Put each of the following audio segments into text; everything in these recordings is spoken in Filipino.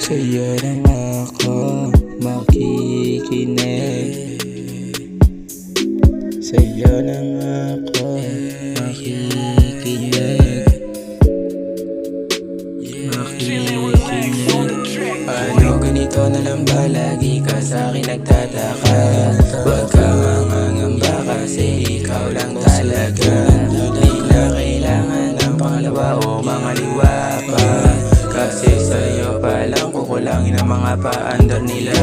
Sa'yo lang ako makikinig. Sa'yo lang ako makikinig. Ano ganito na lang ba? Lagi ka sa'kin nagtataka. Huwag ka mangangamba kasi ikaw lang talaga. Di na kailangan ng pangalawa o mga liwa pa, kasi sa'yo pa lang kukulangin ang mga paandar nila.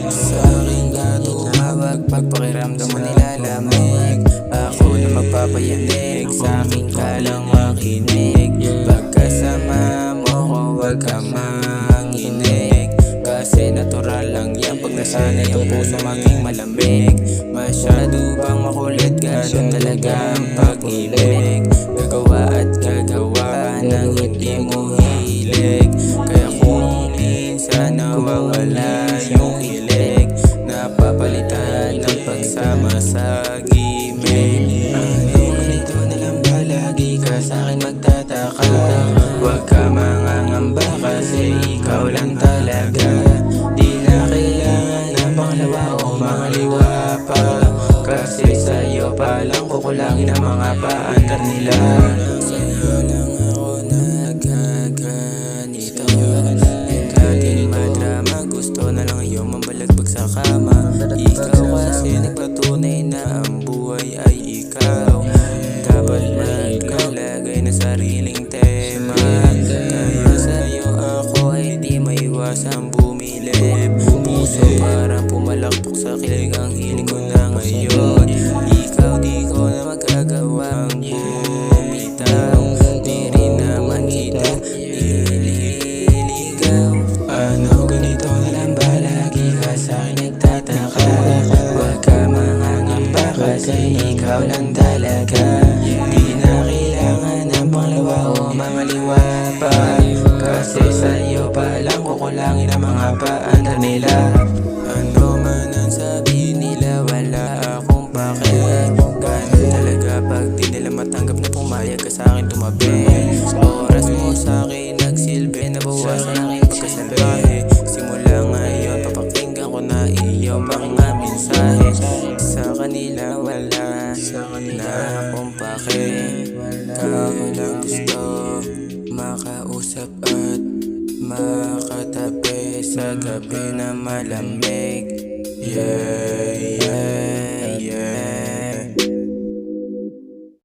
Sa'kin ka tumawag pag pakiramdam mo nilalamig. Ako na magpapayanig, sa'kin ka lang makinig. Pagkasama mo ko huwag ka manginig, kasi natural lang yan pag nasanay ang puso maging malamig. Masyado bang makulit, ganun talaga ang pag-ibig. Gagawa at gagawa ng hindi mo hilig, kaya kung minsan nawawala yung hilig, napapalitan ng pagsama sa gimmick. Ano ganito na lang ba? Lagi ka sa'kin magtataka. Huwag ka mangangamba kasi ikaw lang talaga. Di na kailangan ng pangalawa o mga liwa pa, kasi sa'yo pa lang kukulangin ang mga paandar nila. Sa'yo lang ako nagkaganito. Hindi madrama, gusto na lang yung mambalagbag sa kama. Ikaw kasi nagpatunay na ang buhay ay ikaw. Dapat maglalagay na sariling tema, kaya sa'yo ako ay di maiwasang bumilib. Puso parang pumalakpak sa kilig, ang hiling ko na ngayon. Ikaw di ko na magagawang bumitaw, di rin naman kita ililigaw. Ano ganito na lang ba? Lagi ka sa'kin nagtataka. Huwag ka mangangamba kasi ikaw lang talaga. Di na kailangan ng pangalawa o mga liwa pa, kasi sa'yo pa lang kukulangin ang mga paandar nila. Ano man ang sabihin nila, wala akong pake. Ganun talaga pag di nila matanggap na pumayag ka sa'kin tumabi. Oras mo sa'kin nagsilbi, nabawasan ang aking pagkasalbahe. Simula ngayon papakinggan ko na iyong mga mensahe. Sa kanila wala na akong pake. Ikaw lang gusto makausap at makatabi sa gabi na malamig. Yeah, yeah.